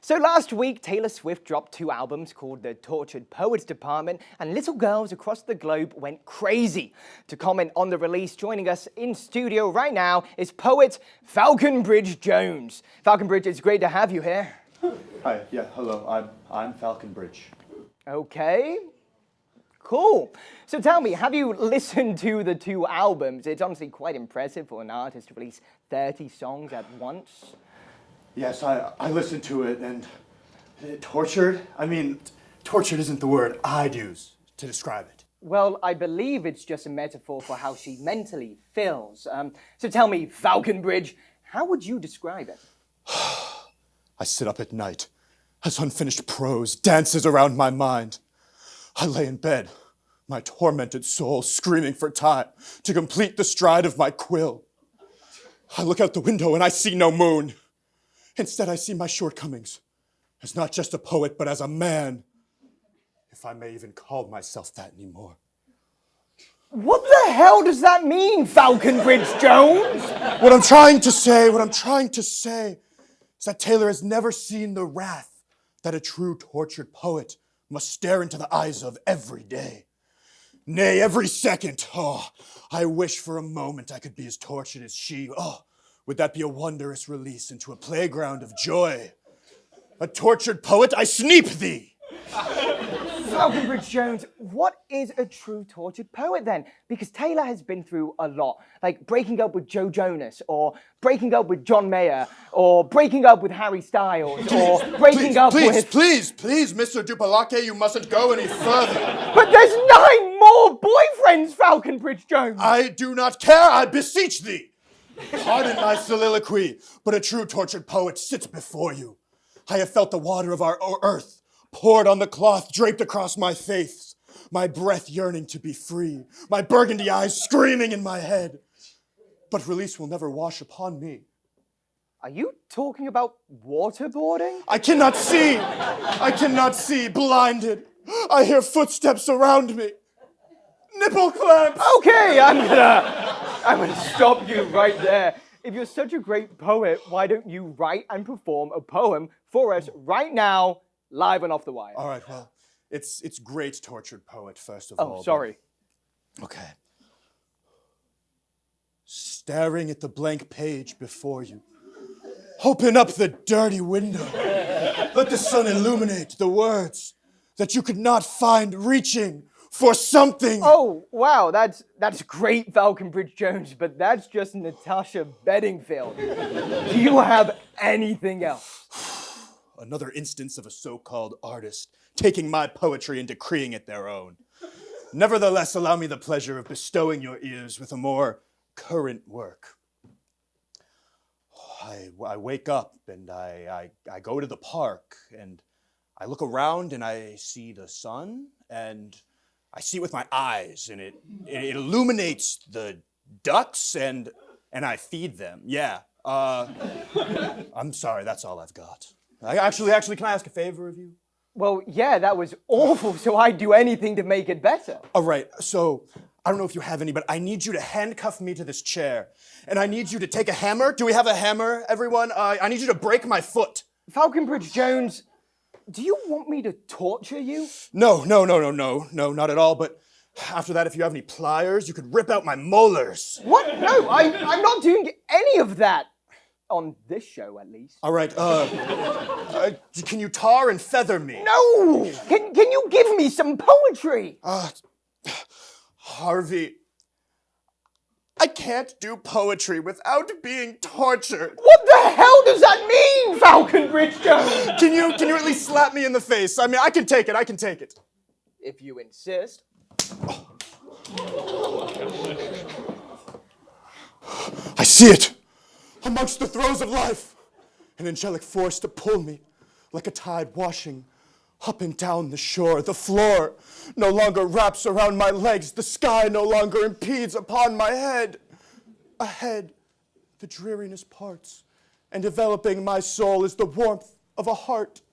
So last week, Taylor Swift dropped 2 albums called The Tortured Poets Department, and little girls across the globe went crazy. To comment on the release, joining us in studio right now is poet Falconbridge Jones. Falconbridge, it's great to have you here. Hi, yeah, hello, I'm Falconbridge. Okay, cool. So tell me, have you listened to the 2 albums? It's honestly quite impressive for an artist to release 30 songs at once. Yes, I listened to it, and tortured? I mean, tortured isn't the word I'd use to describe it. Well, I believe it's just a metaphor for how she mentally feels. So tell me, Falconbridge, how would you describe it? I sit up at night as unfinished prose dances around my mind. I lay in bed, my tormented soul screaming for time to complete the stride of my quill. I look out the window and I see no moon. Instead, I see my shortcomings as not just a poet, but as a man, if I may even call myself that anymore. What the hell does that mean, Falconbridge Jones? What I'm trying to say is that Taylor has never seen the wrath that a true tortured poet must stare into the eyes of every day. Nay, every second. Oh, I wish for a moment I could be as tortured as she. Oh, would that be a wondrous release into a playground of joy? A tortured poet, I sneap thee! Falconbridge Jones, what is a true tortured poet then? Because Taylor has been through a lot, like breaking up with Joe Jonas, or breaking up with John Mayer, or breaking up with Harry Styles, or breaking up with... Please, Mr. Dupalake, you mustn't go any further. But there's 9 more boyfriends, Falconbridge Jones! I do not care, I beseech thee! Pardon my soliloquy, but a true tortured poet sits before you. I have felt the water of our earth poured on the cloth draped across my face, my breath yearning to be free, my burgundy eyes screaming in my head. But release will never wash upon me. Are you talking about waterboarding? I cannot see, blinded. I hear footsteps around me. Nipple clamps! Okay, I'm gonna stop you right there. If you're such a great poet, why don't you write and perform a poem for us right now, live on Off the Wire? All right, well, it's great tortured poet, first of all. Oh, sorry. Okay. Staring at the blank page before you. Open up the dirty window. Let the sun illuminate the words that you could not find reaching for something. Oh, wow, that's great, Falconbridge Jones, but that's just Natasha Bedingfield. Do you have anything else? Another instance of a so-called artist taking my poetry and decreeing it their own. Nevertheless, allow me the pleasure of bestowing your ears with a more current work. I wake up and I go to the park and I look around and I see the sun and I see it with my eyes, and it illuminates the ducks, and I feed them. Yeah. I'm sorry, that's all I've got. Actually, can I ask a favor of you? Well, yeah, that was awful, so I'd do anything to make it better. All right, so I don't know if you have any, but I need you to handcuff me to this chair, and I need you to take a hammer. Do we have a hammer, everyone? I need you to break my foot. Falconbridge Jones, do you want me to torture you? No, not at all, but after that, if you have any pliers, you could rip out my molars. What? No, I'm not doing any of that. On this show, at least. All right, can you tar and feather me? No! Can you give me some poetry? Harvey, I can't do poetry without being tortured. What the hell does that mean, Falconbridge Jones? Can you at least slap me in the face? I mean, I can take it. If you insist. I see it! Amongst the throes of life! An angelic force to pull me, like a tide washing up and down the shore. The floor no longer wraps around my legs. The sky no longer impedes upon my head. Ahead, the dreariness parts, and developing my soul is the warmth of a heart,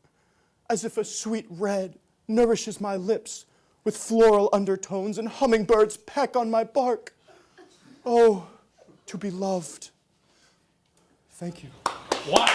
as if a sweet red nourishes my lips with floral undertones and hummingbirds peck on my bark. Oh, to be loved. Thank you. Wow.